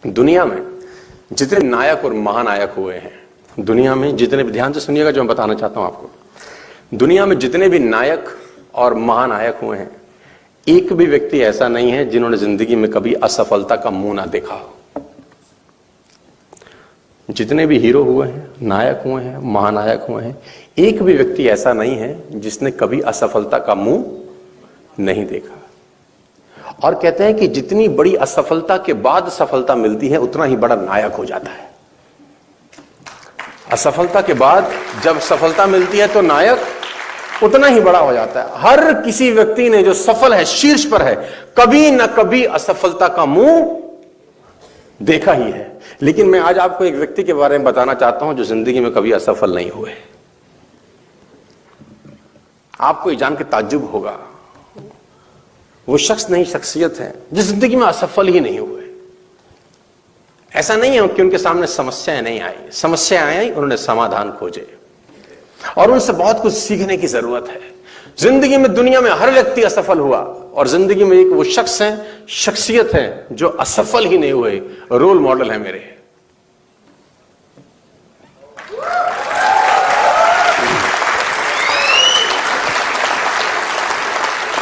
दुनिया में जितने नायक और महानायक हुए हैं, दुनिया में जितने भी, ध्यान से सुनिएगा जो मैं बताना चाहता हूं आपको, दुनिया में जितने भी नायक और महानायक हुए हैं, एक भी व्यक्ति ऐसा नहीं है जिन्होंने जिंदगी में कभी असफलता का मुंह ना देखा हो। जितने भी हीरो हुए हैं, नायक हुए हैं, महानायक हुए हैं, एक भी व्यक्ति ऐसा नहीं है जिसने कभी असफलता का मुंह नहीं देखा। और कहते हैं कि जितनी बड़ी असफलता के बाद सफलता मिलती है उतना ही बड़ा नायक हो जाता है। असफलता के बाद जब सफलता मिलती है तो नायक उतना ही बड़ा हो जाता है। हर किसी व्यक्ति ने जो सफल है, शीर्ष पर है, कभी ना कभी असफलता का मुंह देखा ही है। लेकिन मैं आज आपको एक व्यक्ति के बारे में बताना चाहता हूं जो जिंदगी में कभी असफल नहीं हुए। आपको ये जान के ताज्जुब होगा, वो शख्स नहीं, शख्सियत है जो जिंदगी में असफल ही नहीं हुए। ऐसा नहीं है कि उनके सामने समस्याएं नहीं आई, समस्याएं आई, उन्होंने समाधान खोजे और उनसे बहुत कुछ सीखने की जरूरत है। जिंदगी में, दुनिया में हर व्यक्ति असफल हुआ और जिंदगी में एक वो शख्स है, शख्सियत है जो असफल ही नहीं हुए। रोल मॉडल है मेरे।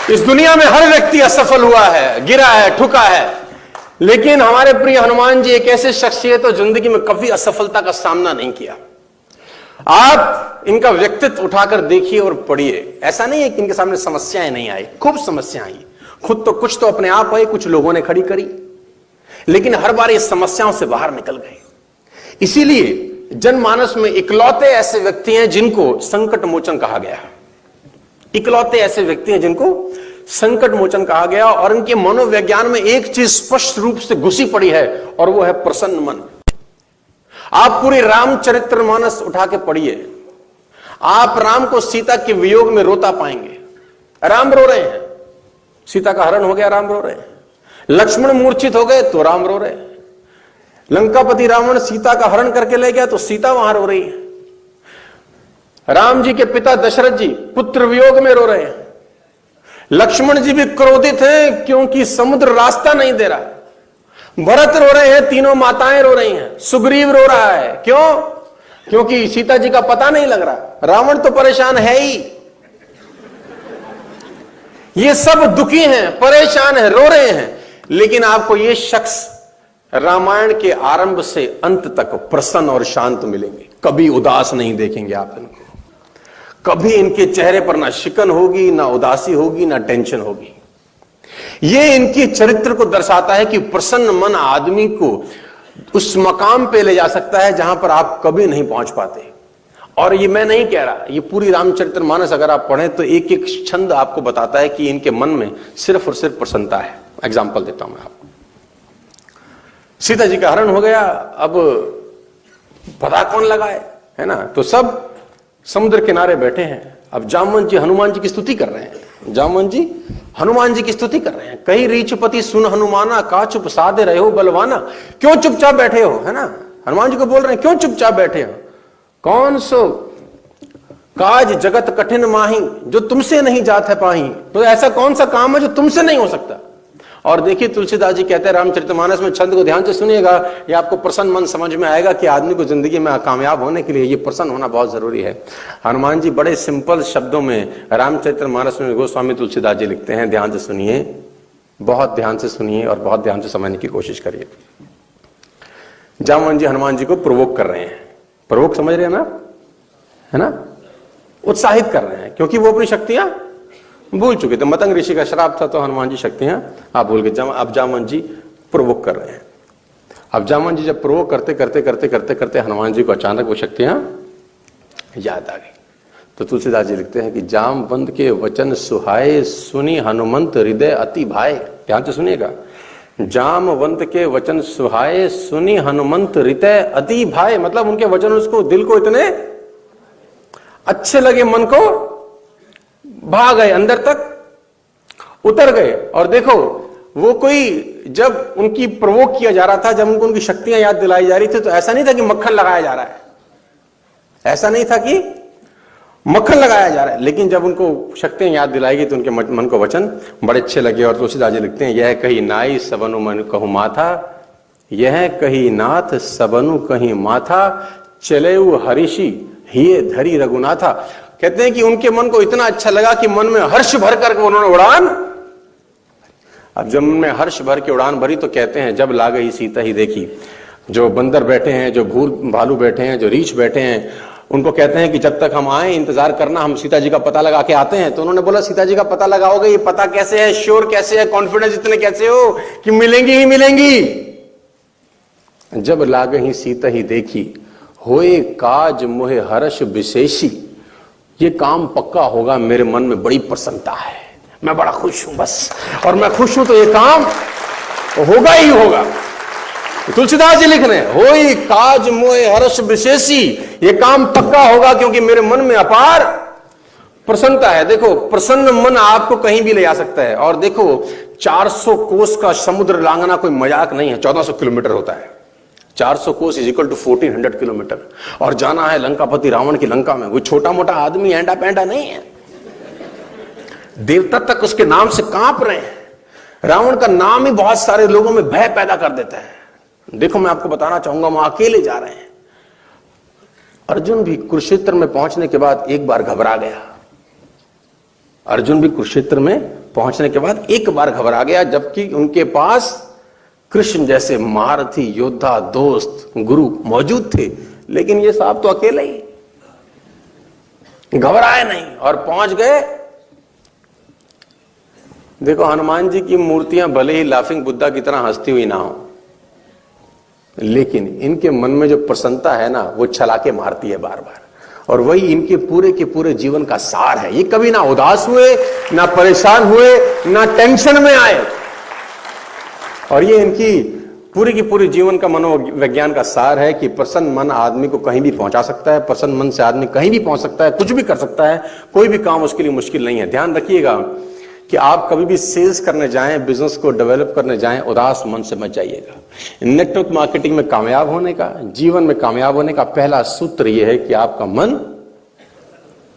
इस दुनिया में हर व्यक्ति असफल हुआ है, गिरा है, ठुका है, लेकिन हमारे प्रिय हनुमान जी एक ऐसे शख्सियत है जिंदगी में कभी असफलता का सामना नहीं किया। आप इनका व्यक्तित्व उठाकर देखिए और पढ़िए। ऐसा नहीं है कि इनके सामने समस्याएं नहीं आई, खूब समस्याएं आई। खुद तो कुछ तो अपने आप आई, कुछ लोगों ने खड़ी करी, लेकिन हर बार ये समस्याओं से बाहर निकल गए। इसीलिए जनमानस में इकलौते ऐसे व्यक्ति हैं जिनको संकट मोचन कहा गया। इकलौते ऐसे व्यक्ति हैं जिनको संकट मोचन कहा गया और इनके मनोविज्ञान में एक चीज स्पष्ट रूप से घुसी पड़ी है और वो है प्रसन्न मन। आप पूरी रामचरितमानस उठा के पढ़िए, आप राम को सीता के वियोग में रोता पाएंगे। राम रो रहे हैं, सीता का हरण हो गया, राम रो रहे हैं। लक्ष्मण मूर्छित हो गए तो राम रो रहे हैं। लंकापति रावण सीता का हरण करके ले गया तो सीता वहां रो रही है। राम जी के पिता दशरथ जी पुत्र वियोग में रो रहे हैं। लक्ष्मण जी भी क्रोधित हैं क्योंकि समुद्र रास्ता नहीं दे रहा। भरत रो रहे हैं, तीनों माताएं रो रही हैं। सुग्रीव रो रहा है, क्यों? क्योंकि सीता जी का पता नहीं लग रहा। रावण तो परेशान है ही। ये सब दुखी हैं, परेशान हैं, रो रहे हैं, लेकिन आपको ये शख्स रामायण के आरंभ से अंत तक प्रसन्न और शांत मिलेंगे। कभी उदास नहीं देखेंगे आप इनको। कभी इनके चेहरे पर ना शिकन होगी, ना उदासी होगी, ना टेंशन होगी। ये इनके चरित्र को दर्शाता है कि प्रसन्न मन आदमी को उस मकाम पे ले जा सकता है जहां पर आप कभी नहीं पहुंच पाते। और ये मैं नहीं कह रहा, ये पूरी रामचरितमानस अगर आप पढ़ें तो एक एक छंद आपको बताता है कि इनके मन में सिर्फ और सिर्फ प्रसन्नता है। एग्जाम्पल देता हूं मैं आपको। सीता जी का हरण हो गया, अब पता कौन लगाए, है ना? तो सब समुद्र किनारे बैठे हैं। अब जामवंत जी हनुमान जी की स्तुति कर रहे हैं। जामवंत जी हनुमान जी की स्तुति कर रहे हैं। कहीं रीचपति सुन हनुमाना, का चुप साधे रहे हो बलवाना। क्यों चुपचाप बैठे हो, है ना? हनुमान जी को बोल रहे हैं, क्यों चुपचाप बैठे हो? कौन सो काज जगत कठिन माही, जो तुमसे नहीं जात है पाही। तो ऐसा कौन सा काम है जो तुमसे नहीं हो सकता? और देखिए तुलसीदास जी कहते हैं रामचरितमानस में, छंद को ध्यान से सुनिएगा, ये आपको प्रसन्न मन समझ में आएगा कि आदमी को जिंदगी में कामयाब होने के लिए ये प्रसन्न होना बहुत जरूरी है। हनुमान जी बड़े सिंपल शब्दों में रामचरितमानस में गोस्वामी तुलसीदास जी लिखते हैं। ध्यान से सुनिए, बहुत ध्यान से सुनिए और बहुत ध्यान से समझने की कोशिश करिए। जामवंत जी हनुमान जी को प्रोवोक कर रहे हैं। प्रोवोक समझ रहे हैं ना, है ना? उत्साहित कर रहे हैं क्योंकि वो अपनी शक्तियां भूल चुके थे। मतंग ऋषि का श्राप था तो हनुमान जी शक्तियां आप भूल गए। अब जामवंत जी प्रोवोक कर रहे हैं। अब जामवंत जी जब प्रोवोक करते करते करते करते करते हनुमान जी को अचानक वो शक्तियां याद आ गई। तो तुलसीदास जी लिखते हैं कि जामवंत के वचन सुहाए, सुनी हनुमंत हृदय अति भाए। ध्यान से सुनिएगा, जामवंत के वचन सुहाए, सुनी हनुमंत हृदय अति भाए। मतलब उनके वचन उसको, दिल को इतने अच्छे लगे, मन को भाग गए, अंदर तक उतर गए। और देखो वो कोई, जब उनकी प्रोवोक किया जा रहा था, जब उनको उनकी शक्तियां याद दिलाई जा रही थी, तो ऐसा नहीं था कि मक्खन लगाया जा रहा है, ऐसा नहीं था कि मक्खन लगाया जा रहा है। लेकिन जब उनको शक्तियां याद दिलाई गई तो उनके मन को वचन बड़े अच्छे लगे। और तुलसीदास जी लिखते हैं, यह कही नाई सबनु मन कहु माथा, यह कही नाथ सबनु कहीं माथा, चले हरिषि हिये धरी रघुनाथा। कहते हैं कि उनके मन को इतना अच्छा लगा कि मन में हर्ष भर करके उन्होंने उड़ान। अब जब उनमें हर्ष भर के उड़ान भरी तो कहते हैं जब ला गई सीता ही देखी। जो बंदर बैठे हैं, जो भूल भालू बैठे हैं, जो रीछ बैठे हैं, उनको कहते हैं कि जब तक हम आए इंतजार करना, हम सीता जी का पता लगा के आते हैं। तो उन्होंने बोला सीता जी का पता लगाओगे, ये पता कैसे है, श्योर कैसे है, कॉन्फिडेंस इतने कैसे हो कि मिलेंगी ही मिलेंगी। जब लागे ही सीता ही देखी, होए काज मोहे हर्ष विशेषी। ये काम पक्का होगा, मेरे मन में बड़ी प्रसन्नता है, मैं बड़ा खुश हूं बस, और मैं खुश हूं तो ये काम होगा ही होगा। तुलसीदास जी लिख रहे हैं, होई काज मोहे हर्ष विशेषी, ये काम पक्का होगा क्योंकि मेरे मन में अपार प्रसन्नता है। देखो, प्रसन्न मन आपको कहीं भी ले जा सकता है। और देखो, 400 कोस का समुद्र लांघना कोई मजाक नहीं है। 1400 किलोमीटर होता है। 400 कोस इज इक्वल टू 1400 किलोमीटर। और जाना है लंकापति रावण की लंका में। वो छोटा मोटा आदमी एंडा पैंडा नहीं है, देवता तक उसके नाम से कांप रहे हैं। रावण का नाम ही बहुत सारे लोगों में भय पैदा कर देता है। देखो, मैं आपको बताना चाहूंगा, वहां अकेले जा रहे हैं। अर्जुन भी कुरुक्षेत्र में पहुंचने के बाद एक बार घबरा गया। अर्जुन भी कुरुक्षेत्र में पहुंचने के बाद एक बार घबरा गया, जबकि उनके पास कृष्ण जैसे महारथी योद्धा, दोस्त, गुरु मौजूद थे। लेकिन ये साहब तो अकेले ही, घबराए नहीं और पहुंच गए। देखो, हनुमान जी की मूर्तियां भले ही लाफिंग बुद्धा की तरह हंसती हुई ना हो, लेकिन इनके मन में जो प्रसन्नता है ना, वो छलाके मारती है बार बार। और वही इनके पूरे के पूरे जीवन का सार है। ये कभी ना उदास हुए, ना परेशान हुए, ना टेंशन में आए। और ये इनकी पूरी की पूरी जीवन का मनोविज्ञान का सार है कि प्रसन्न मन आदमी को कहीं भी पहुंचा सकता है। प्रसन्न मन से आदमी कहीं भी पहुंच सकता है, कुछ भी कर सकता है। कोई भी काम उसके लिए मुश्किल नहीं है। ध्यान रखिएगा कि आप कभी भी सेल्स करने जाएं, बिजनेस को डेवलप करने जाएं, उदास मन से मत जाइएगा। नेटवर्क मार्केटिंग में कामयाब होने का, जीवन में कामयाब होने का पहला सूत्र यह है कि आपका मन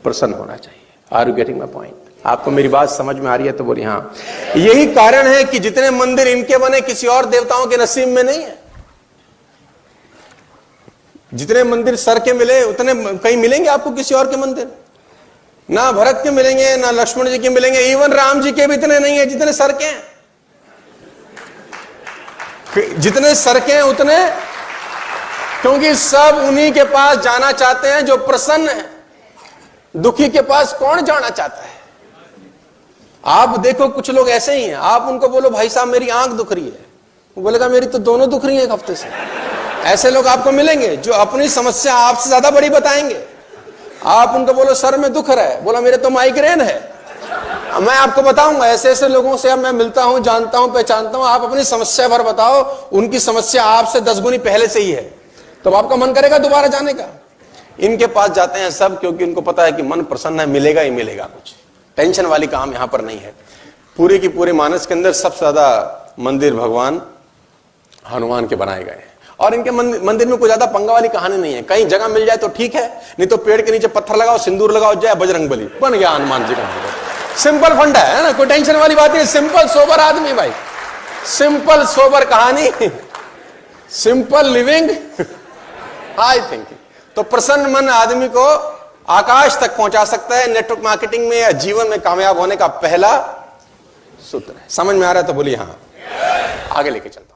प्रसन्न होना चाहिए। Are you getting my point? आपको मेरी बात समझ में आ रही है तो बोलिए हाँ। यही कारण है कि जितने मंदिर इनके बने किसी और देवताओं के नसीब में नहीं है। जितने मंदिर सर के मिले उतने कहीं मिलेंगे आपको किसी और के मंदिर? ना भरत के मिलेंगे, ना लक्ष्मण जी के मिलेंगे, इवन राम जी के भी इतने नहीं है जितने सर के हैं। जितने सर के हैं उतने, क्योंकि सब उन्हीं के पास जाना चाहते हैं जो प्रसन्न है। दुखी के पास कौन जाना चाहता है? आप देखो, कुछ लोग ऐसे ही हैं। आप उनको बोलो भाई साहब मेरी आंख दुख रही है, वो बोलेगा मेरी तो दोनों दुख रही है एक हफ्ते से। ऐसे लोग आपको मिलेंगे जो अपनी समस्या आपसे ज्यादा बड़ी बताएंगे। आप उनको बोलो सर में दुख रहा है, बोला मेरे तो माइग्रेन है। मैं आपको बताऊंगा, ऐसे ऐसे लोगों से अब मैं मिलता हूं, जानता हूं, पहचानता हूं। आप अपनी समस्या भर बताओ, उनकी समस्या आपसे 10 गुनी पहले से ही है, तो आपका मन करेगा दोबारा जाने का। इनके पास जाते हैं सब, क्योंकि उनको पता है कि मन प्रसन्न है, मिलेगा ही मिलेगा। कुछ टेंशन वाली काम यहां पर नहीं है। पूरे की पूरे मानस के अंदर सबसे ज्यादा मंदिर भगवान हनुमान के बनाए गए हैं। और इनके मंदिर में कोई ज्यादा पंगा वाली कहानी नहीं है। कहीं जगह मिल जाए तो ठीक है, नहीं तो पेड़ के नीचे पत्थर लगाओ, सिंदूर लगाओ, जय बजरंगबली, बन गया हनुमान जी का मंदिर। सिंपल फंडा है ना, कोई टेंशन वाली बात नहीं। सिंपल सोबर आदमी भाई, सिंपल सोबर कहानी, सिंपल लिविंग, हाई थिंकिंग। तो प्रसन्न मन आदमी को आकाश तक पहुंचा सकता है। नेटवर्क मार्केटिंग में या जीवन में कामयाब होने का पहला सूत्र है। समझ में आ रहा है तो बोलिए हाँ। आगे लेके चलता हूं।